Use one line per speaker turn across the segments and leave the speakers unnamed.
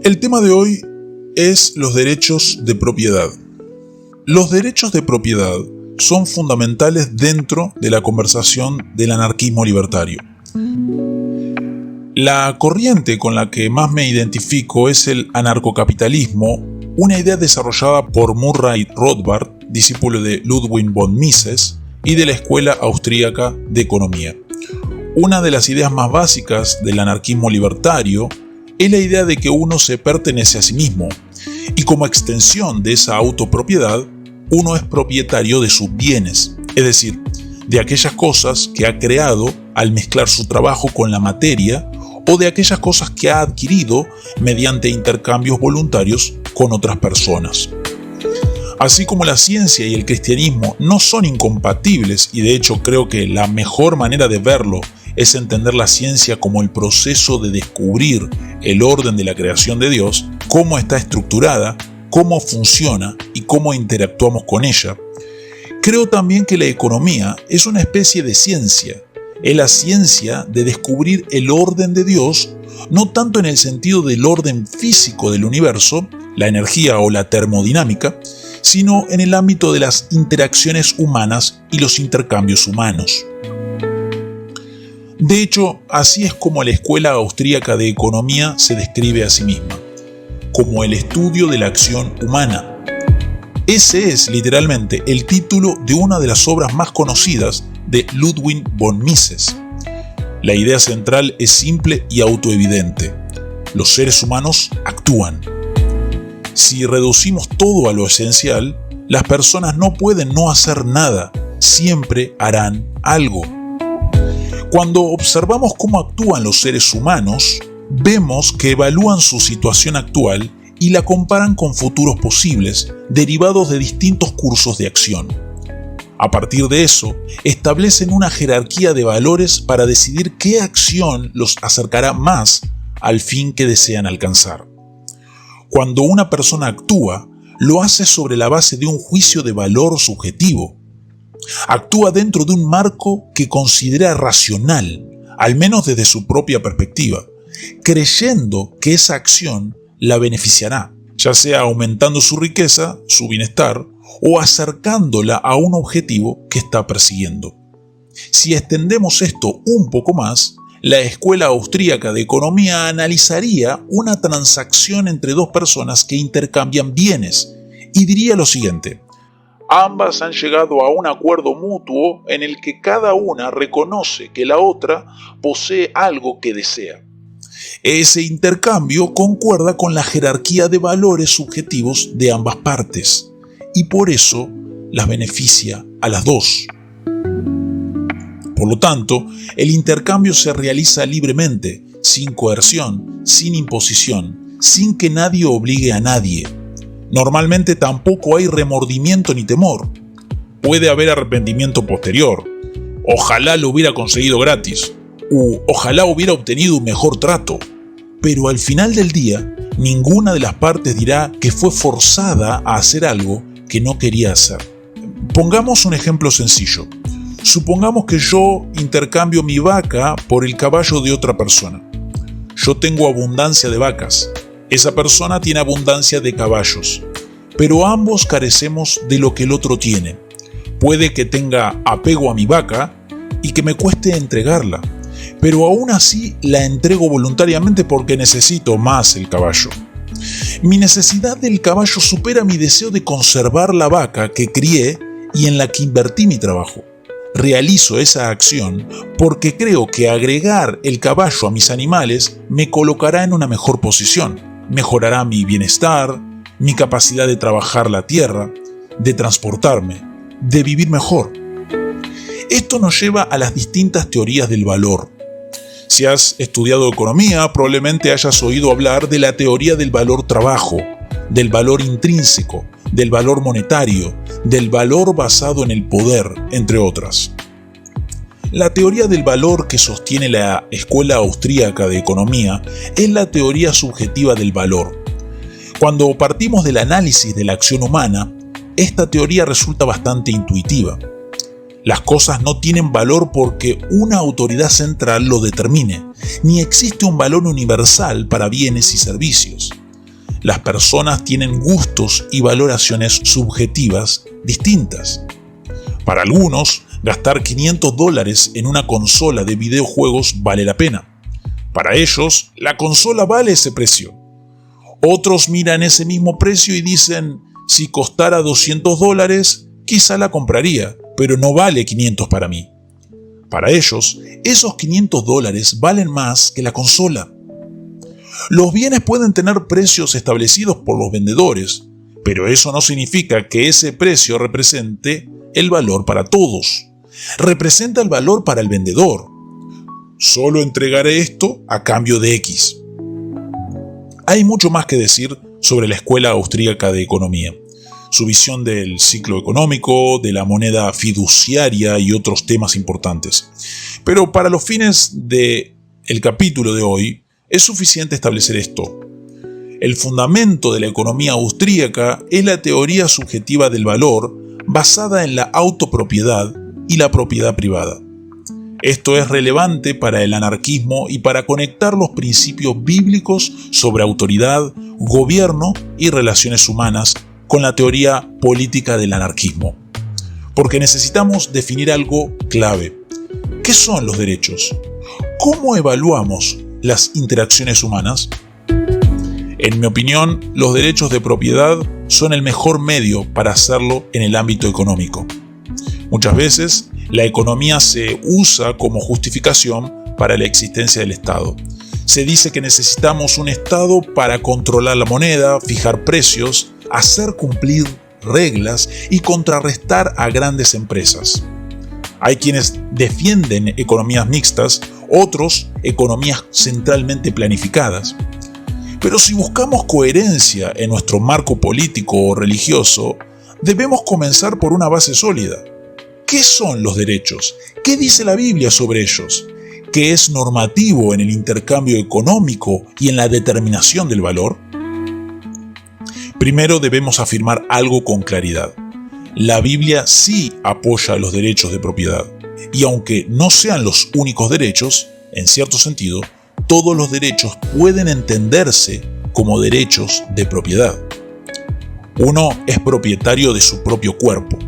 El tema de hoy es los derechos de propiedad. Los derechos de propiedad son fundamentales dentro de la conversación del anarquismo libertario. La corriente con la que más me identifico es el anarcocapitalismo, una idea desarrollada por Murray Rothbard, discípulo de Ludwig von Mises y de la Escuela Austríaca de Economía. Una de las ideas más básicas del anarquismo libertario es la idea de que uno se pertenece a sí mismo y como extensión de esa autopropiedad, uno es propietario de sus bienes, es decir, de aquellas cosas que ha creado al mezclar su trabajo con la materia o de aquellas cosas que ha adquirido mediante intercambios voluntarios con otras personas. Así como la ciencia y el cristianismo no son incompatibles, y de hecho creo que la mejor manera de verlo es entender la ciencia como el proceso de descubrir el orden de la creación de Dios, cómo está estructurada, cómo funciona y cómo interactuamos con ella, creo también que la economía es una especie de ciencia. Es la ciencia de descubrir el orden de Dios, no tanto en el sentido del orden físico del universo, la energía o la termodinámica, sino en el ámbito de las interacciones humanas y los intercambios humanos. De hecho, así es como la Escuela Austríaca de Economía se describe a sí misma, como el estudio de la acción humana. Ese es literalmente el título de una de las obras más conocidas de Ludwig von Mises. La idea central es simple y autoevidente. Los seres humanos actúan. Si reducimos todo a lo esencial, las personas no pueden no hacer nada, siempre harán algo. Cuando observamos cómo actúan los seres humanos, vemos que evalúan su situación actual y la comparan con futuros posibles, derivados de distintos cursos de acción. A partir de eso, establecen una jerarquía de valores para decidir qué acción los acercará más al fin que desean alcanzar. Cuando una persona actúa, lo hace sobre la base de un juicio de valor subjetivo. Actúa dentro de un marco que considera racional, al menos desde su propia perspectiva, creyendo que esa acción la beneficiará, ya sea aumentando su riqueza, su bienestar, o acercándola a un objetivo que está persiguiendo. Si extendemos esto un poco más, la Escuela Austríaca de Economía analizaría una transacción entre dos personas que intercambian bienes y diría lo siguiente: ambas han llegado a un acuerdo mutuo en el que cada una reconoce que la otra posee algo que desea. Ese intercambio concuerda con la jerarquía de valores subjetivos de ambas partes y por eso las beneficia a las dos. Por lo tanto, el intercambio se realiza libremente, sin coerción, sin imposición, sin que nadie obligue a nadie. Normalmente tampoco hay remordimiento ni temor. Puede haber arrepentimiento posterior. Ojalá lo hubiera conseguido gratis. Ojalá hubiera obtenido un mejor trato. Pero al final del día, ninguna de las partes dirá que fue forzada a hacer algo que no quería hacer. Pongamos un ejemplo sencillo. Supongamos que yo intercambio mi vaca por el caballo de otra persona. Yo tengo abundancia de vacas. Esa persona tiene abundancia de caballos. Pero ambos carecemos de lo que el otro tiene. Puede que tenga apego a mi vaca y que me cueste entregarla. Pero aún así la entrego voluntariamente porque necesito más el caballo. Mi necesidad del caballo supera mi deseo de conservar la vaca que crié y en la que invertí mi trabajo. Realizo esa acción porque creo que agregar el caballo a mis animales me colocará en una mejor posición, mejorará mi bienestar, mi capacidad de trabajar la tierra, de transportarme, de vivir mejor. Esto nos lleva a las distintas teorías del valor. Si has estudiado economía, probablemente hayas oído hablar de la teoría del valor trabajo, del valor intrínseco, del valor monetario, del valor basado en el poder, entre otras. La teoría del valor que sostiene la Escuela Austríaca de Economía es la teoría subjetiva del valor. Cuando partimos del análisis de la acción humana, esta teoría resulta bastante intuitiva. Las cosas no tienen valor porque una autoridad central lo determine, ni existe un valor universal para bienes y servicios. las personas tienen gustos y valoraciones subjetivas distintas. Para algunos, gastar $500 en una consola de videojuegos vale la pena. Para ellos, la consola vale ese precio. Otros miran ese mismo precio y dicen, si costara $200, quizá la compraría, pero no vale 500 para mí. Para ellos, esos $500 valen más que la consola. Los bienes pueden tener precios establecidos por los vendedores, pero eso no significa que ese precio represente el valor para todos. Representa el valor para el vendedor. Solo entregaré esto a cambio de X. Hay mucho más que decir sobre la Escuela Austríaca de Economía, su visión del ciclo económico, de la moneda fiduciaria y otros temas importantes. Pero para los fines del capítulo de hoy, es suficiente establecer esto. El fundamento de la economía austríaca es la teoría subjetiva del valor basada en la autopropiedad y la propiedad privada. Esto es relevante para el anarquismo y para conectar los principios bíblicos sobre autoridad, gobierno y relaciones humanas con la teoría política del anarquismo. Porque necesitamos definir algo clave. ¿Qué son los derechos? ¿Cómo evaluamos las interacciones humanas? En mi opinión, los derechos de propiedad son el mejor medio para hacerlo en el ámbito económico. Muchas veces, la economía se usa como justificación para la existencia del Estado. Se dice que necesitamos un Estado para controlar la moneda, fijar precios, hacer cumplir reglas y contrarrestar a grandes empresas. Hay quienes defienden economías mixtas, otros economías centralmente planificadas. Pero si buscamos coherencia en nuestro marco político o religioso, debemos comenzar por una base sólida. ¿Qué son los derechos? ¿Qué dice la Biblia sobre ellos? ¿Qué es normativo en el intercambio económico y en la determinación del valor? Primero debemos afirmar algo con claridad. La Biblia sí apoya los derechos de propiedad, y aunque no sean los únicos derechos, en cierto sentido, todos los derechos pueden entenderse como derechos de propiedad. Uno es propietario de su propio cuerpo.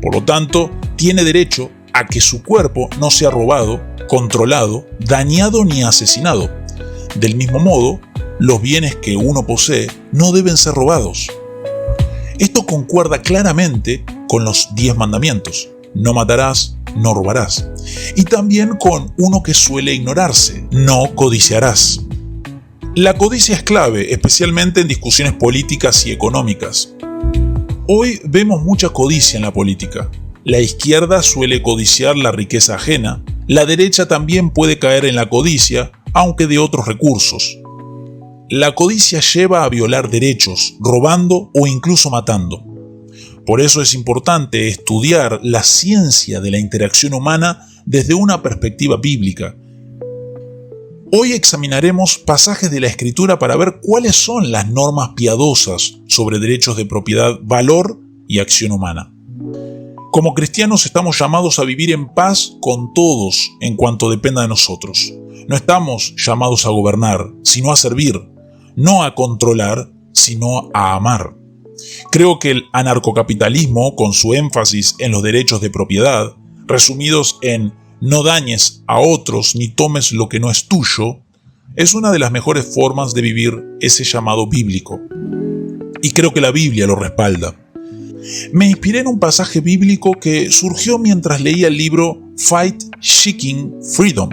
Por lo tanto, tiene derecho a que su cuerpo no sea robado, controlado, dañado ni asesinado. Del mismo modo, los bienes que uno posee no deben ser robados. Esto concuerda claramente con los 10 mandamientos. No matarás, no robarás. Y también con uno que suele ignorarse, no codiciarás. La codicia es clave, especialmente en discusiones políticas y económicas. Hoy vemos mucha codicia en la política. La izquierda suele codiciar la riqueza ajena. La derecha también puede caer en la codicia, aunque de otros recursos. La codicia lleva a violar derechos, robando o incluso matando. Por eso es importante estudiar la ciencia de la interacción humana desde una perspectiva bíblica. Hoy examinaremos pasajes de la Escritura para ver cuáles son las normas piadosas sobre derechos de propiedad, valor y acción humana. Como cristianos estamos llamados a vivir en paz con todos en cuanto dependa de nosotros. No estamos llamados a gobernar, sino a servir, no a controlar, sino a amar. Creo que el anarcocapitalismo, con su énfasis en los derechos de propiedad, resumidos en no dañes a otros ni tomes lo que no es tuyo, es una de las mejores formas de vivir ese llamado bíblico. Y creo que la Biblia lo respalda. Me inspiré en un pasaje bíblico que surgió mientras leía el libro Fight Seeking Freedom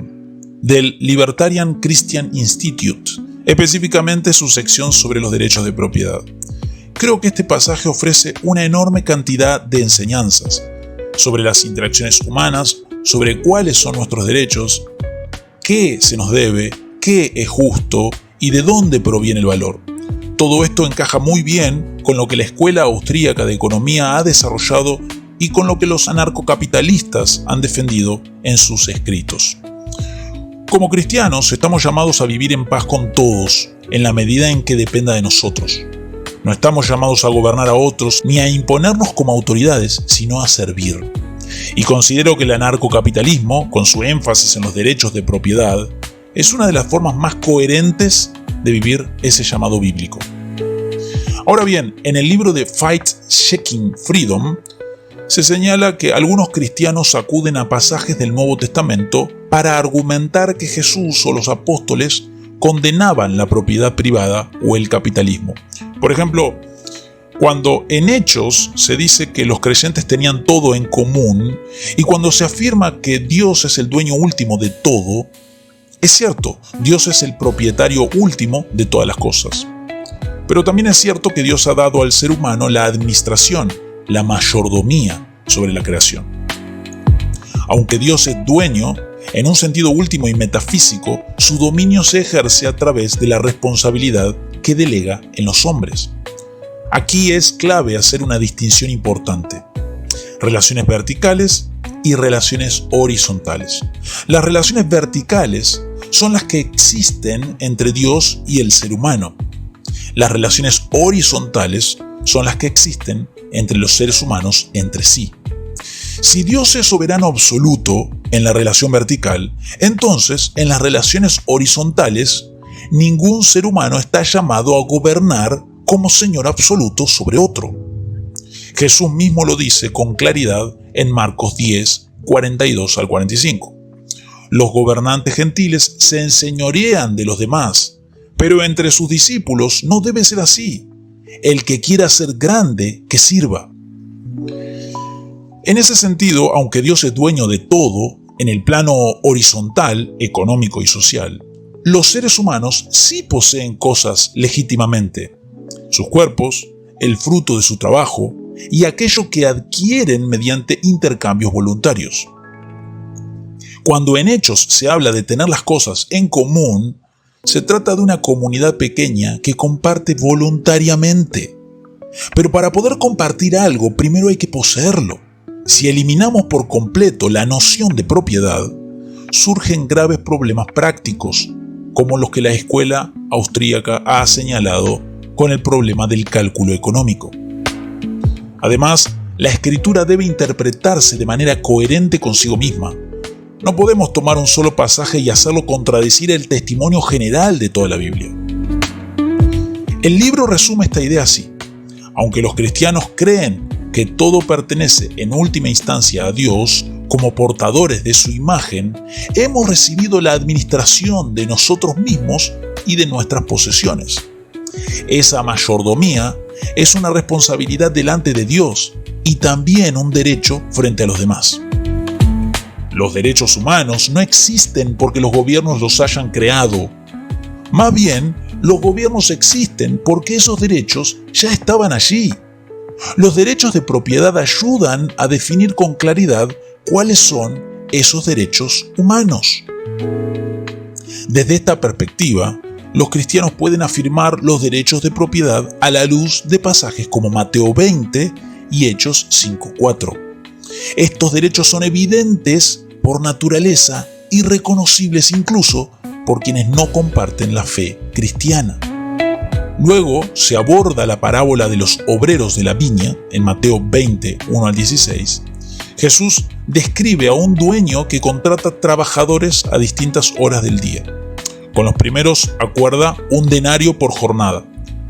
del Libertarian Christian Institute, específicamente su sección sobre los derechos de propiedad. Creo que este pasaje ofrece una enorme cantidad de enseñanzas sobre las interacciones humanas, sobre cuáles son nuestros derechos, qué se nos debe, qué es justo y de dónde proviene el valor. Todo esto encaja muy bien con lo que la Escuela Austríaca de Economía ha desarrollado y con lo que los anarcocapitalistas han defendido en sus escritos. Como cristianos estamos llamados a vivir en paz con todos, en la medida en que dependa de nosotros. No estamos llamados a gobernar a otros ni a imponernos como autoridades, sino a servir. Y considero que el anarcocapitalismo, con su énfasis en los derechos de propiedad, es una de las formas más coherentes de vivir ese llamado bíblico. Ahora bien, en el libro de Fight Seeking Freedom se señala que algunos cristianos acuden a pasajes del Nuevo Testamento para argumentar que Jesús o los apóstoles condenaban la propiedad privada o el capitalismo. Por ejemplo, cuando en Hechos se dice que los creyentes tenían todo en común y cuando se afirma que Dios es el dueño último de todo, es cierto, Dios es el propietario último de todas las cosas. Pero también es cierto que Dios ha dado al ser humano la administración, la mayordomía sobre la creación. Aunque Dios es dueño, en un sentido último y metafísico, su dominio se ejerce a través de la responsabilidad que delega en los hombres. Aquí es clave hacer una distinción importante: relaciones verticales y relaciones horizontales. Las relaciones verticales son las que existen entre Dios y el ser humano. Las relaciones horizontales son las que existen entre los seres humanos entre sí. Si Dios es soberano absoluto en la relación vertical, entonces en las relaciones horizontales, ningún ser humano está llamado a gobernar como Señor absoluto sobre otro. Jesús mismo lo dice con claridad en Marcos 10, 42 al 45. Los gobernantes gentiles se enseñorean de los demás, pero entre sus discípulos no debe ser así. El que quiera ser grande, que sirva. En ese sentido, aunque Dios es dueño de todo, en el plano horizontal, económico y social, los seres humanos sí poseen cosas legítimamente: sus cuerpos, el fruto de su trabajo y aquello que adquieren mediante intercambios voluntarios. Cuando en Hechos se habla de tener las cosas en común, se trata de una comunidad pequeña que comparte voluntariamente. Pero para poder compartir algo, primero hay que poseerlo. Si eliminamos por completo la noción de propiedad, surgen graves problemas prácticos, como los que la escuela austríaca ha señalado con el problema del cálculo económico. Además, la escritura debe interpretarse de manera coherente consigo misma. No podemos tomar un solo pasaje y hacerlo contradecir el testimonio general de toda la Biblia. El libro resume esta idea así: aunque los cristianos creen que todo pertenece en última instancia a Dios, como portadores de su imagen, hemos recibido la administración de nosotros mismos y de nuestras posesiones. Esa mayordomía es una responsabilidad delante de Dios y también un derecho frente a los demás. Los derechos humanos no existen porque los gobiernos los hayan creado. Más bien, los gobiernos existen porque esos derechos ya estaban allí. Los derechos de propiedad ayudan a definir con claridad cuáles son esos derechos humanos. Desde esta perspectiva, los cristianos pueden afirmar los derechos de propiedad a la luz de pasajes como Mateo 20 y Hechos 5:4. Estos derechos son evidentes por naturaleza y reconocibles incluso por quienes no comparten la fe cristiana. Luego se aborda la parábola de los obreros de la viña en Mateo 20, 1 al 16. Jesús describe a un dueño que contrata trabajadores a distintas horas del día. Con los primeros acuerda un denario por jornada.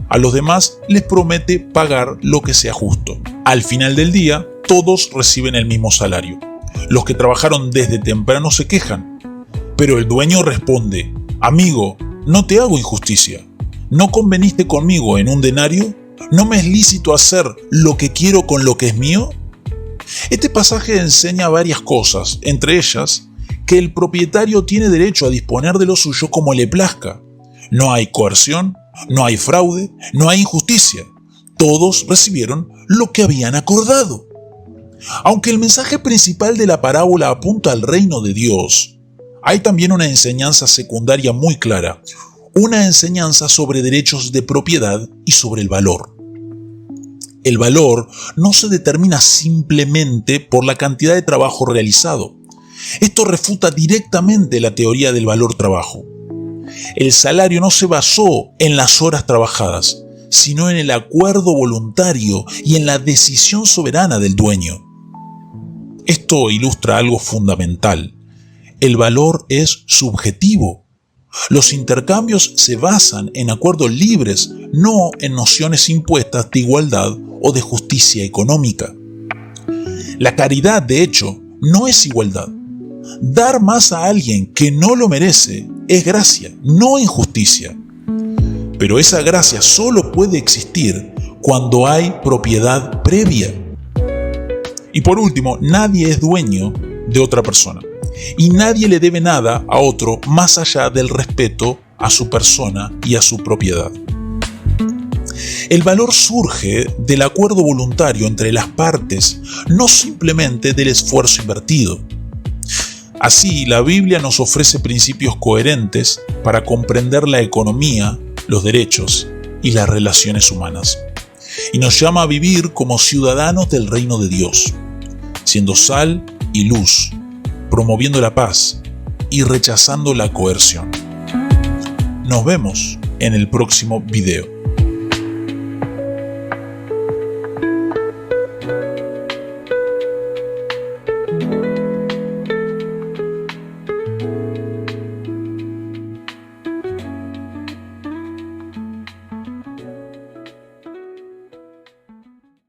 A los demás les promete pagar lo que sea justo. Al final del día, todos reciben el mismo salario. Los que trabajaron desde temprano se quejan, pero el dueño responde: amigo, no te hago injusticia. ¿No conveniste conmigo en un denario? ¿No me es lícito hacer lo que quiero con lo que es mío? Este pasaje enseña varias cosas, entre ellas que el propietario tiene derecho a disponer de lo suyo como le plazca. No hay coerción, no hay fraude, no hay injusticia. Todos recibieron lo que habían acordado. Aunque el mensaje principal de la parábola apunta al reino de Dios, hay también una enseñanza secundaria muy clara, una enseñanza sobre derechos de propiedad y sobre el valor. El valor no se determina simplemente por la cantidad de trabajo realizado. Esto refuta directamente la teoría del valor trabajo. El salario no se basó en las horas trabajadas, sino en el acuerdo voluntario y en la decisión soberana del dueño. Esto ilustra algo fundamental. El valor es subjetivo. Los intercambios se basan en acuerdos libres, no en nociones impuestas de igualdad o de justicia económica. La caridad, de hecho, no es igualdad. Dar más a alguien que no lo merece es gracia, no injusticia. Pero esa gracia solo puede existir cuando hay propiedad previa. Y por último, nadie es dueño de otra persona. Y nadie le debe nada a otro más allá del respeto a su persona y a su propiedad. El valor surge del acuerdo voluntario entre las partes, no simplemente del esfuerzo invertido. Así, la Biblia nos ofrece principios coherentes para comprender la economía, los derechos y las relaciones humanas. Y nos llama a vivir como ciudadanos del reino de Dios, siendo sal y luz, promoviendo la paz y rechazando la coerción. Nos vemos en el próximo video.